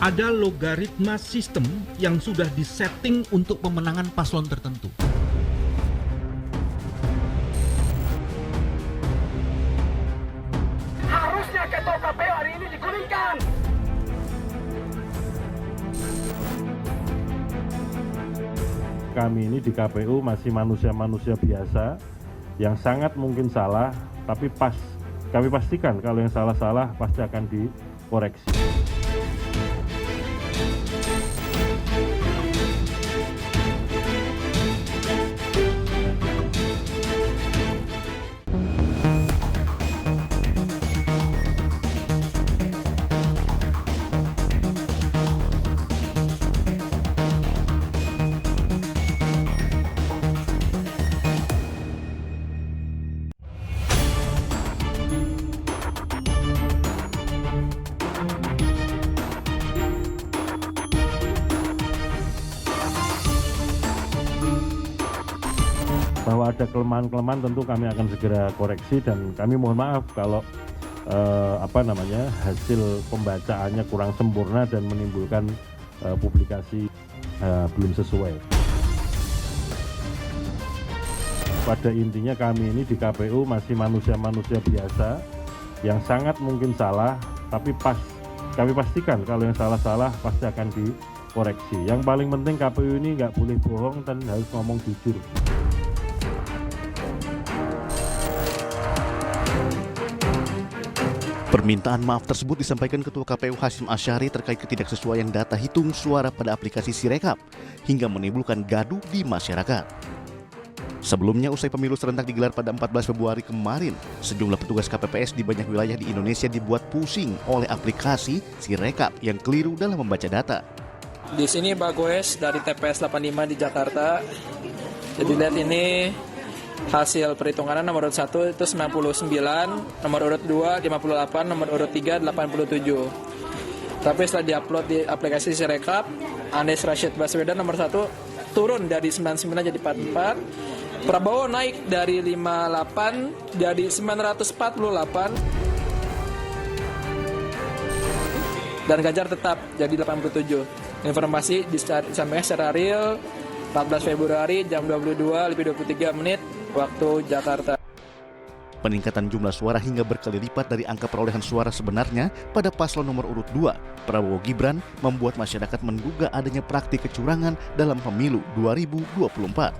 Ada logaritma sistem yang sudah disetting untuk pemenangan paslon tertentu. Harusnya ketua KPU hari ini digulingkan. Kami ini di KPU masih manusia-manusia biasa yang sangat mungkin salah, tapi kami pastikan kalau yang salah-salah pasti akan dikoreksi. Bahwa ada kelemahan-kelemahan tentu kami akan segera koreksi dan kami mohon maaf kalau hasil pembacaannya kurang sempurna dan menimbulkan publikasi belum sesuai. Pada intinya kami ini di KPU masih manusia-manusia biasa yang sangat mungkin salah, tapi kami pastikan kalau yang salah-salah pasti akan dikoreksi. Yang paling penting KPU ini nggak boleh bohong dan harus ngomong jujur. Permintaan maaf tersebut disampaikan Ketua KPU Hasyim Asyari terkait ketidaksesuaian data hitung suara pada aplikasi Sirekap hingga menimbulkan gaduh di masyarakat. Sebelumnya, usai pemilu serentak digelar pada 14 Februari kemarin, sejumlah petugas KPPS di banyak wilayah di Indonesia dibuat pusing oleh aplikasi Sirekap yang keliru dalam membaca data. Di sini Pak Goes dari TPS 85 di Jakarta. Jadi lihat ini hasil perhitungan nomor urut 1 itu 99, nomor urut 2 58, nomor urut 3 87. Tapi setelah diupload di aplikasi Sirekap, Anies Rashid Baswedan nomor 1 turun dari 99 jadi 44. Prabowo naik dari 58 jadi 948. Dan Ganjar tetap jadi 87. Informasi disampaikan secara real 14 Februari jam 22:23 waktu Jakarta. Peningkatan jumlah suara hingga berkali lipat dari angka perolehan suara sebenarnya pada paslon nomor urut 2, Prabowo Gibran, membuat masyarakat menduga adanya praktik kecurangan dalam pemilu 2024.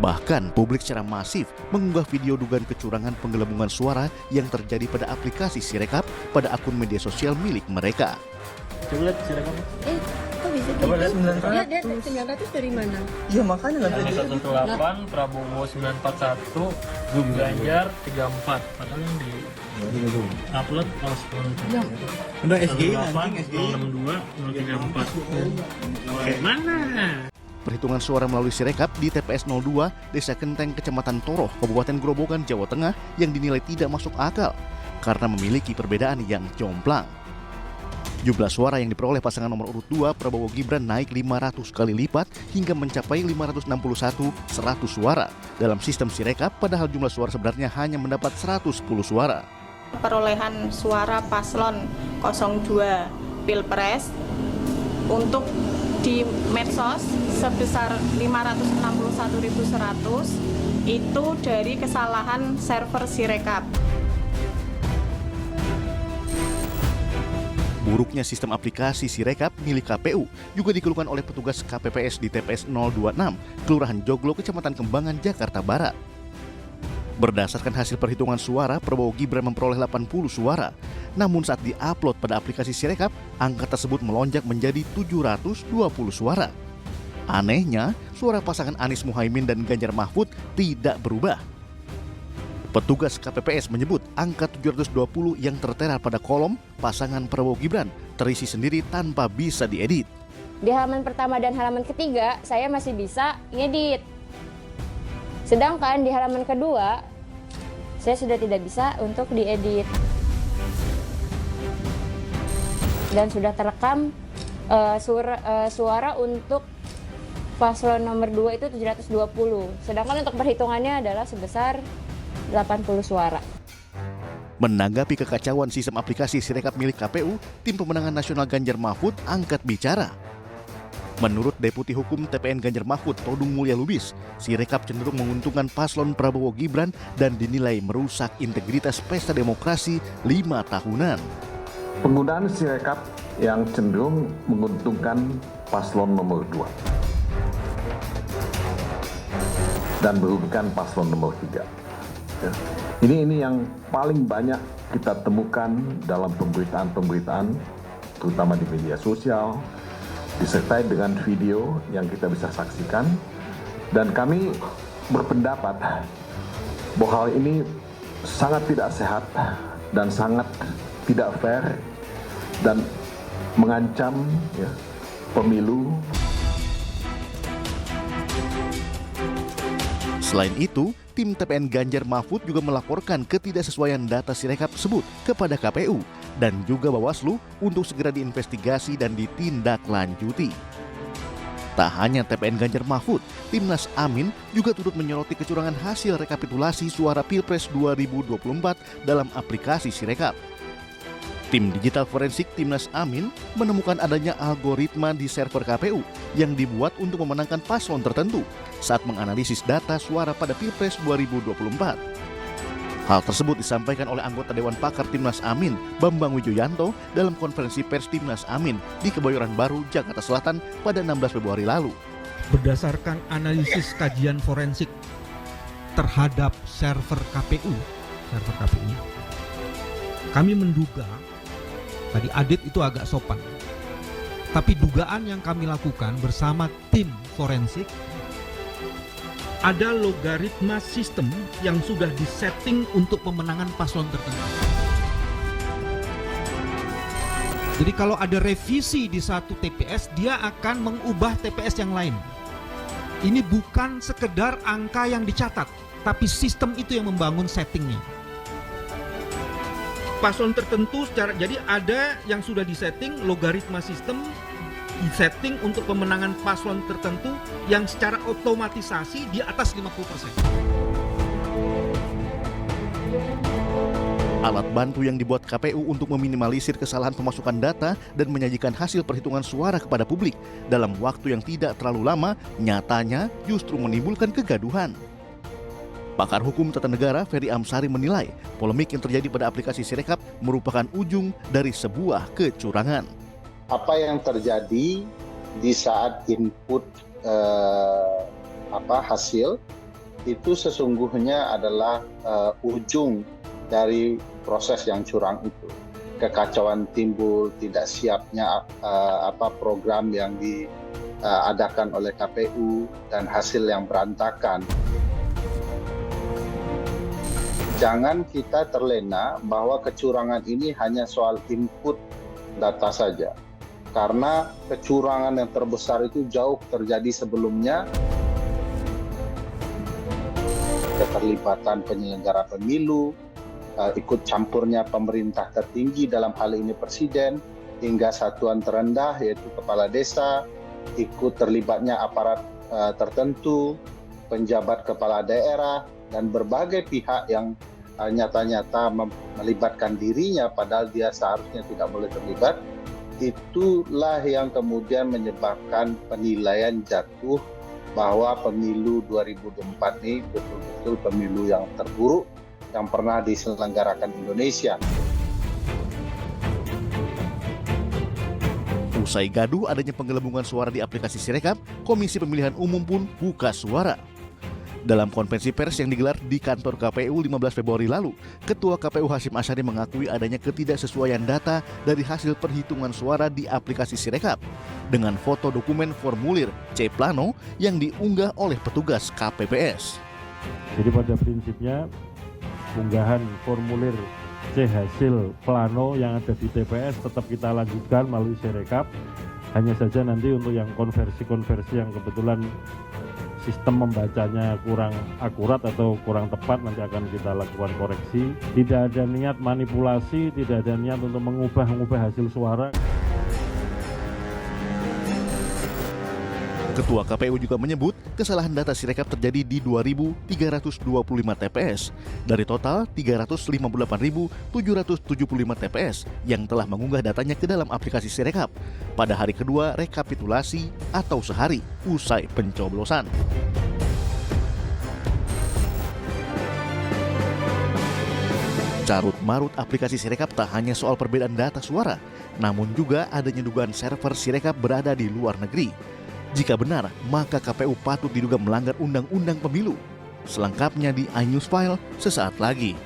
Bahkan publik secara masif mengunggah video dugaan kecurangan penggelembungan suara yang terjadi pada aplikasi Sirekap pada akun media sosial milik mereka. Coba lihat Sirekap. Kok bisa Coba lihat gitu? Lihat 900 dari mana? Iya makanya nggak Anies 118, Prabowo 941, Ganjar 34. Padahal yang di upload kalau 10. udah SGI nanti 062, 034. Oke, mana? Perhitungan suara melalui Sirekap di TPS 02, Desa Kenteng, Kecamatan Toroh, Kabupaten Grobogan, Jawa Tengah yang dinilai tidak masuk akal karena memiliki perbedaan yang jomplang. Jumlah suara yang diperoleh pasangan nomor urut 2 Prabowo Gibran naik 500 kali lipat hingga mencapai 561.100 suara dalam sistem Sirekap, padahal jumlah suara sebenarnya hanya mendapat 110 suara. Perolehan suara paslon 02 Pilpres untuk di medsos sebesar 561.100 itu dari kesalahan server Sirekap. Buruknya sistem aplikasi Sirekap milik KPU juga dikeluhkan oleh petugas KPPS di TPS 026, Kelurahan Joglo, Kecamatan Kembangan, Jakarta Barat. Berdasarkan hasil perhitungan suara, Prabowo Gibran memperoleh 80 suara. Namun saat diupload pada aplikasi Sirekap, angka tersebut melonjak menjadi 720 suara. Anehnya, suara pasangan Anies Muhaimin dan Ganjar Mahfud tidak berubah. Petugas KPPS menyebut angka 720 yang tertera pada kolom pasangan Prabowo Gibran terisi sendiri tanpa bisa diedit. Di halaman pertama dan halaman ketiga, saya masih bisa ngedit. Sedangkan di halaman kedua, saya sudah tidak bisa untuk diedit. Dan sudah terekam suara untuk paslon nomor 2 itu 720. Sedangkan untuk perhitungannya adalah sebesar 80 suara. Menanggapi kekacauan sistem aplikasi Sirekap milik KPU, Tim Pemenangan Nasional Ganjar Mahfud angkat bicara. Menurut Deputi Hukum TPN Ganjar Mahfud, Todung Mulya Lubis, Sirekap cenderung menguntungkan paslon Prabowo Gibran dan dinilai merusak integritas pesta demokrasi 5 tahunan. Penggunaan Sirekap yang cenderung menguntungkan paslon nomor 2 dan merugikan paslon nomor 3. Ya. Ini yang paling banyak kita temukan dalam pemberitaan-pemberitaan, terutama di media sosial, disertai dengan video yang kita bisa saksikan. Dan kami berpendapat bahwa hal ini sangat tidak sehat dan sangat tidak fair dan mengancam pemilu. Selain itu, tim TPN Ganjar Mahfud juga melaporkan ketidaksesuaian data Sirekap tersebut kepada KPU dan juga Bawaslu untuk segera diinvestigasi dan ditindaklanjuti. Tak hanya TPN Ganjar Mahfud, Timnas Amin juga turut menyoroti kecurangan hasil rekapitulasi suara Pilpres 2024 dalam aplikasi Sirekap. Tim digital forensik Timnas Amin menemukan adanya algoritma di server KPU yang dibuat untuk memenangkan paslon tertentu saat menganalisis data suara pada Pilpres 2024. Hal tersebut disampaikan oleh anggota Dewan Pakar Timnas Amin, Bambang Wijoyanto, dalam konferensi pers Timnas Amin di Kebayoran Baru, Jakarta Selatan pada 16 Februari lalu. Berdasarkan analisis kajian forensik terhadap server KPU, kami menduga, tadi Adit itu agak sopan, tapi dugaan yang kami lakukan bersama tim forensik, ada logaritma sistem yang sudah disetting untuk pemenangan paslon tertentu. Jadi kalau ada revisi di satu TPS, dia akan mengubah TPS yang lain. Ini bukan sekedar angka yang dicatat, tapi sistem itu yang membangun settingnya. Paslon tertentu jadi ada yang sudah disetting, logaritma sistem disetting untuk pemenangan paslon tertentu yang secara otomatisasi di atas 50%. Alat bantu yang dibuat KPU untuk meminimalisir kesalahan pemasukan data dan menyajikan hasil perhitungan suara kepada publik dalam waktu yang tidak terlalu lama, nyatanya justru menimbulkan kegaduhan. Pakar Hukum Tata Negara Ferry Amsari menilai polemik yang terjadi pada aplikasi Sirekap merupakan ujung dari sebuah kecurangan. Apa yang terjadi di saat input hasil itu sesungguhnya adalah ujung dari proses yang curang itu. Kekacauan timbul, tidak siapnya program yang diadakan oleh KPU dan hasil yang berantakan. Jangan kita terlena bahwa kecurangan ini hanya soal input data saja. Karena kecurangan yang terbesar itu jauh terjadi sebelumnya. Keterlibatan penyelenggara pemilu, ikut campurnya pemerintah tertinggi dalam hal ini Presiden, hingga satuan terendah yaitu kepala desa, ikut terlibatnya aparat tertentu, penjabat kepala daerah, dan berbagai pihak yang nyata-nyata melibatkan dirinya padahal dia seharusnya tidak boleh terlibat. Itulah yang kemudian menyebabkan penilaian jatuh bahwa pemilu 2024 ini betul-betul pemilu yang terburuk yang pernah diselenggarakan Indonesia. Usai gaduh adanya penggelembungan suara di aplikasi Sirekap, Komisi Pemilihan Umum pun buka suara. Dalam konferensi pers yang digelar di kantor KPU 15 Februari lalu, Ketua KPU Hasyim Asyari mengakui adanya ketidaksesuaian data dari hasil perhitungan suara di aplikasi Sirekap dengan foto dokumen formulir C Plano yang diunggah oleh petugas KPPS. Jadi pada prinsipnya unggahan formulir C hasil plano yang ada di TPS tetap kita lanjutkan melalui Sirekap. Hanya saja nanti untuk yang konversi-konversi yang kebetulan sistem membacanya kurang akurat atau kurang tepat nanti akan kita lakukan koreksi. Tidak ada niat manipulasi, tidak ada niat untuk mengubah hasil suara. Ketua KPU juga menyebut kesalahan data Sirekap terjadi di 2.325 TPS dari total 358.775 TPS yang telah mengunggah datanya ke dalam aplikasi Sirekap pada hari kedua rekapitulasi atau sehari usai pencoblosan. Carut marut aplikasi Sirekap tak hanya soal perbedaan data suara, namun juga adanya dugaan server Sirekap berada di luar negeri. Jika benar, maka KPU patut diduga melanggar Undang-Undang Pemilu. Selengkapnya di iNews File sesaat lagi.